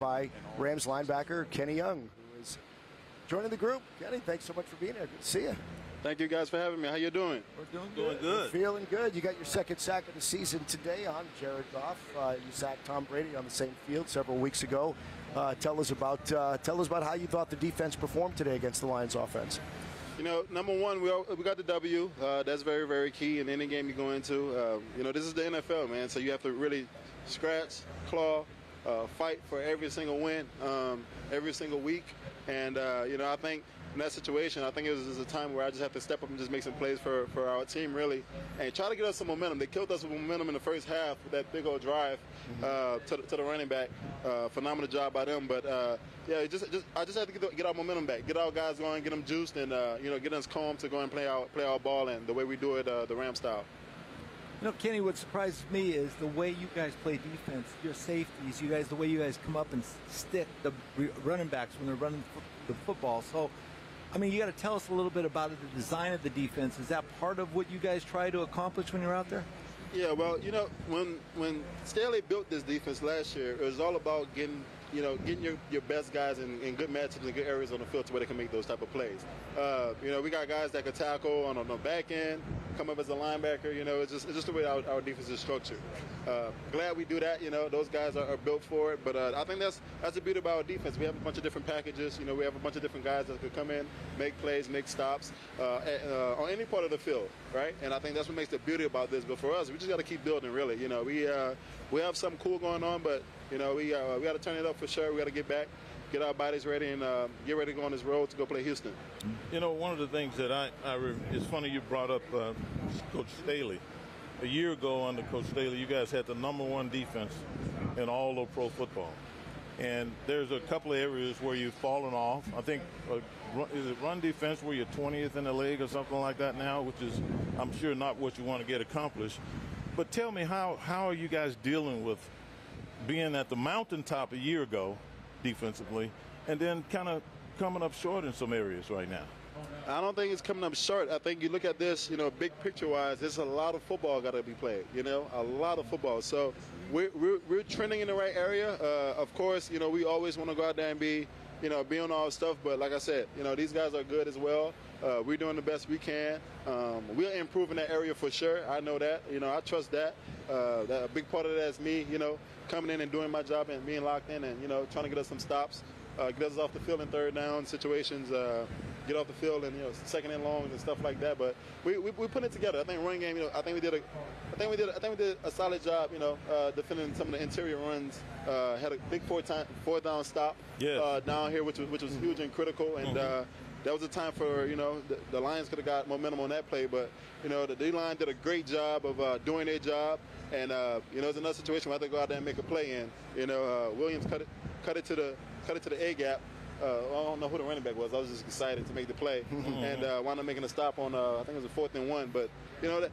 by Rams linebacker Kenny Young, who is joining the group. Kenny, thanks so much for being here. Good to see you. Thank you guys for having me. How you doing? We're doing good. We're feeling good. You got your second sack of the season today on Jared Goff. You sacked Tom Brady on the same field several weeks ago. Tell us about how you thought the defense performed today against the Lions offense. You know, number one, we got the W. That's very, very key in any game you go into. This is the NFL, man, so you have to really scratch, claw, fight for every single win, every single week. And, I think in that situation, I think it was a time where I just have to step up and just make some plays for our team, really, and try to get us some momentum. They killed us with momentum in the first half with that big old drive to the running back. Phenomenal job by them. But, I just had to get our momentum back, get our guys going, get them juiced, and, get us calm to go and play our ball and the way we do it the Ram style. Kenny, what surprises me is the way you guys play defense, your safeties, the way you guys come up and stick the running backs when they're running the football. So, you got to tell us a little bit about the design of the defense. Is that part of what you guys try to accomplish when you're out there? Yeah, well, when Staley built this defense last year, it was all about getting your best guys in good matchups and good areas on the field to where they can make those type of plays. We got guys that can tackle on the back end, come up as a linebacker. It's just the way our defense is structured. Glad we do that. Those guys are built for it. But I think that's the beauty about our defense. We have a bunch of different packages. We have a bunch of different guys that could come in, make plays, make stops on any part of the field, right? And I think that's what makes the beauty about this. But for us, we just got to keep building, really. We have something cool going on, but we got to turn it up for sure. We got to get back, get our bodies ready, and get ready to go on this road to go play Houston. One of the things that it's funny you brought up Coach Staley. A year ago under Coach Staley, you guys had the #1 defense in all of pro football. And there's a couple of areas where you've fallen off. I think, is it run defense where you're 20th in the league or something like that now, which is, I'm sure, not what you want to get accomplished. But tell me, how are you guys dealing with being at the mountaintop a year ago defensively and then kind of coming up short in some areas right now? I don't think it's coming up short. I think you look at this, big picture-wise, there's a lot of football got to be played, a lot of football. So we're trending in the right area. Of course, we always want to go out there and be on all stuff. But like I said, these guys are good as well. We're doing the best we can. We'll improve in that area for sure. I know that. I trust that. A big part of that is me, coming in and doing my job and being locked in and, trying to get us some stops, get us off the field in third down situations, get off the field and, second and longs and stuff like that. But we put it together. I think run game, I think we did a solid job, defending some of the interior runs. Had a big fourth down stop down here, which was huge and critical. And that was a time for, the Lions could have got momentum on that play. But, the D-line did a great job of doing their job. And, it's another situation where I had to go out there and make a play. And, Williams cut it to the A-gap. I don't know who the running back was. I was just excited to make the play and wound up making a stop on, I think it was a 4th and 1. But,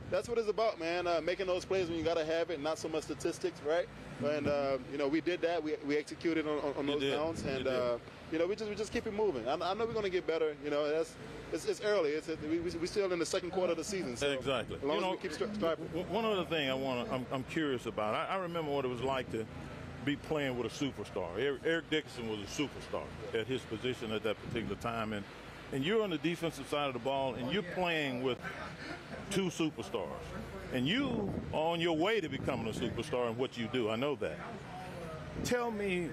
that's what it's about, man, making those plays when you got to have it, not so much statistics, right? And, we did that. We executed on those downs. And, we just keep it moving. I know we're going to get better. It's early. We're still in the second quarter of the season. So exactly. As long as we keep striving. One other thing I'm curious about. I remember what it was like to be playing with a superstar. Eric Dickerson was a superstar at his position at that particular time, and you're on the defensive side of the ball, and you're playing with two superstars, and you are on your way to becoming a superstar in what you do. I know that. Tell me,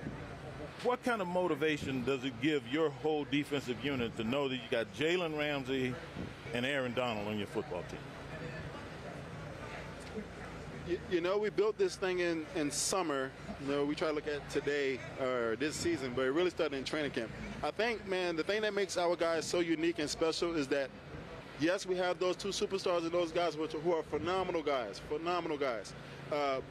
what kind of motivation does it give your whole defensive unit to know that you got Jalen Ramsey and Aaron Donald on your football team? We built this thing in summer. We try to look at today or this season, but it really started in training camp. I think, man, the thing that makes our guys so unique and special is that, yes, we have those two superstars and those guys who are phenomenal guys.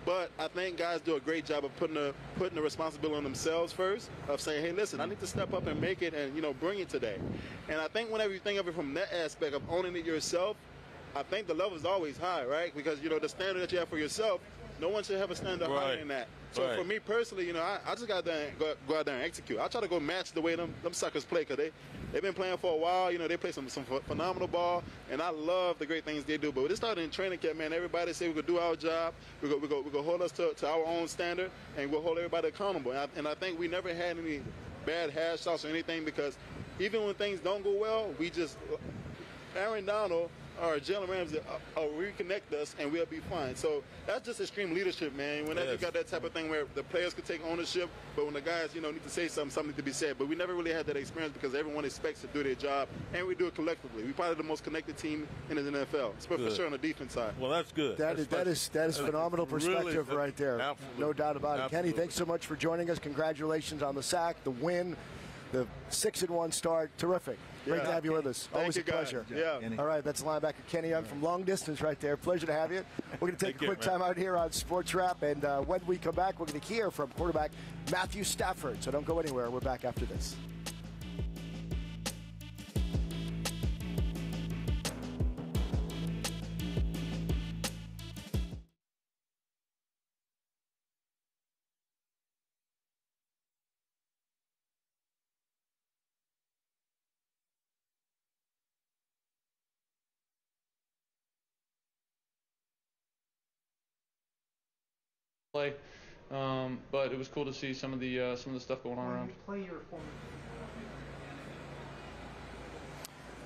But I think guys do a great job of putting the responsibility on themselves first, of saying, hey, listen, I need to step up and make it and, bring it today. And I think whenever you think of it from that aspect of owning it yourself, I think the level is always high, right? Because, the standard that you have for yourself, No one should have a standard higher than that. So for me personally, you know, I just got there and go out there and execute. I try to go match the way them suckers play, because they've been playing for a while. You know, they play some phenomenal ball, and I love the great things they do. But when it started in training camp, man, everybody said we could do our job. We go hold us to our own standard, and we'll hold everybody accountable. And I think we never had any bad hash shots or anything, because even when things don't go well, we just Aaron Donald or Jalen Ramsey reconnect us, and we'll be fine. So that's just extreme leadership, man. Whenever you got that type of thing where the players could take ownership, but when the guys, you know, need to say something need to be said. But we never really had that experience, because everyone expects to do their job, and we do it collectively. We're probably the most connected team in the NFL, for sure on the defense side. Well, that's good. That is phenomenal perspective really, right there. Absolutely. No doubt about it. Absolutely. Kenny, thanks so much for joining us. Congratulations on the sack, the win, the 6-1 start. Terrific. Great to have you with us. Always a pleasure. Yeah. All right, that's linebacker Kenny Young from long distance right there. Pleasure to have you. We're going to take a quick time out here on Sports Wrap, and when we come back, we're going to hear from quarterback Matthew Stafford. So don't go anywhere. We're back after this. Play, but it was cool to see some of the stuff going on around.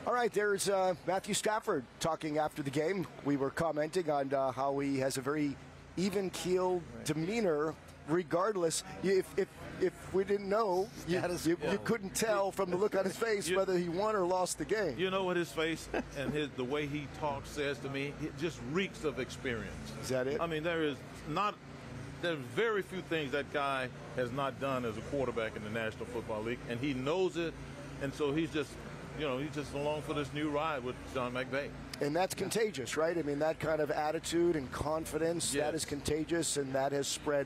All right, there's Matthew Stafford talking after the game. We were commenting on how he has a very even-keeled demeanor, regardless. If we didn't know, you couldn't tell from the look on his face whether he won or lost the game. You know what his face and the way he talks says to me? It just reeks of experience. Is that it? I mean, there's very few things that guy has not done as a quarterback in the National Football League, and he knows it, and so he's just along for this new ride with Sean McVay. And that's contagious, right? I mean, that kind of attitude and confidence, that is contagious, and that has spread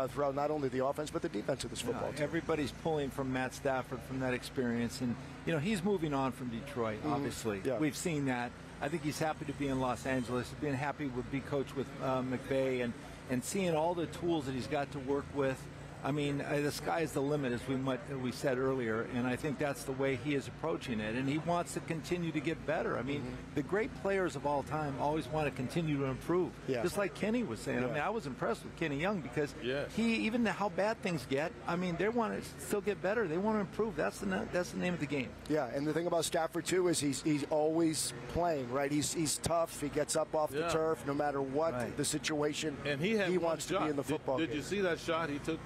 throughout not only the offense but the defense of this football team. Everybody's pulling from Matt Stafford from that experience, and you know he's moving on from Detroit. Obviously, we've seen that. I think he's happy to be in Los Angeles, being happy to be coached with McVay, and seeing all the tools that he's got to work with. I mean, the sky is the limit, as we said earlier, and I think that's the way he is approaching it. And he wants to continue to get better. I mean, the great players of all time always want to continue to improve, just like Kenny was saying. I mean, I was impressed with Kenny Young because he, even how bad things get, I mean, they want to still get better. They want to improve. That's the name of the game. Yeah, and the thing about Stafford, too, is he's always playing, right? He's tough. He gets up off the turf no matter what the situation. And he wants to be in the football game. Did you see that shot he took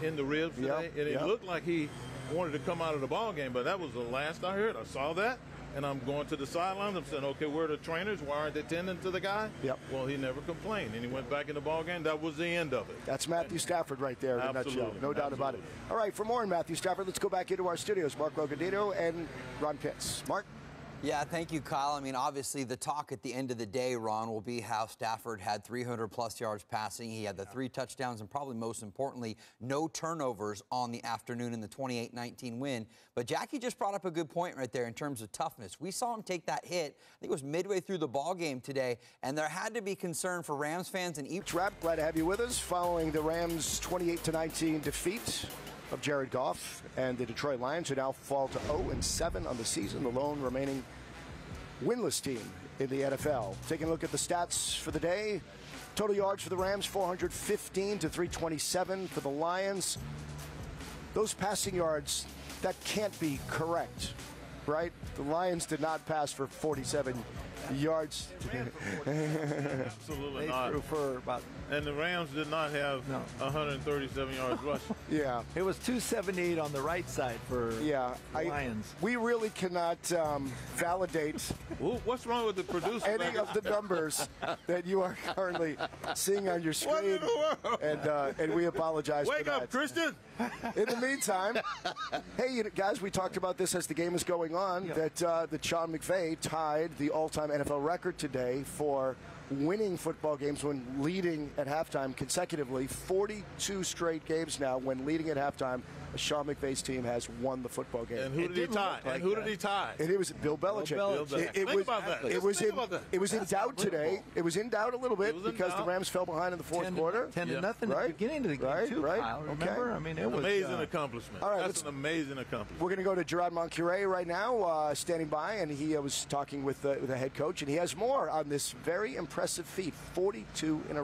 in the ribs today? And it looked like he wanted to come out of the ball game, but that was the last I heard. I saw that, and I'm going to the sidelines. I'm saying, okay, where are the trainers? Why aren't they tending to the guy? Well, he never complained, and he went back in the ball game. That was the end of it. That's Matthew Stafford right there in a nutshell. No doubt about it. All right, for more on Matthew Stafford, let's go back into our studios. Mark Rogadino and Ron Pitts. Mark? Yeah, thank you, Kyle. I mean, obviously, the talk at the end of the day, Ron, will be how Stafford had 300-plus yards passing. He had the 3 touchdowns and probably most importantly, no turnovers on the afternoon in the 28-19 win. But Jackie just brought up a good point right there in terms of toughness. We saw him take that hit. I think it was midway through the ball game today, and there had to be concern for Rams fans and each Trap. Glad to have you with us following the Rams' 28-19 defeat of Jared Goff, and the Detroit Lions, who now fall to 0-7 on the season, the lone remaining winless team in the NFL. Taking a look at the stats for the day. Total yards for the Rams, 415 to 327 for the Lions. Those passing yards, that can't be correct, right? The Lions did not pass for 47 yards. Absolutely not. Threw for about. And the Rams did not have 137 yards rushing. It was 278 on the right side for Lions. We really cannot validate what's wrong with the producer? any of the numbers that you are currently seeing on your screen. What in the world? And we apologize for that. Wake up, Christian! In the meantime, hey, guys, we talked about this as the game is going on, that Sean McVay tied the all-time NFL record today for winning football games when leading at halftime consecutively. 42 straight games now when leading at halftime. Sean McVay's team has won the football game. And who did he tie? like And who that. did he tie? And it was Bill Belichick. Bill Belichick. It Think was, about that. It was, Think in, about that. it was in doubt today. It was in doubt a little bit It was in because the doubt. Rams fell behind in the fourth quarter. 10 to Yeah. nothing at the Right. beginning of the game, Right. too, Right. Kyle. Okay. Remember? I mean, it was Amazing accomplishment. All right, That's let's- an amazing accomplishment. We're going to go to Gerard Moncure right now, standing by, and he was talking with the head coach, and he has more on this very impressive feat, 42 in a row.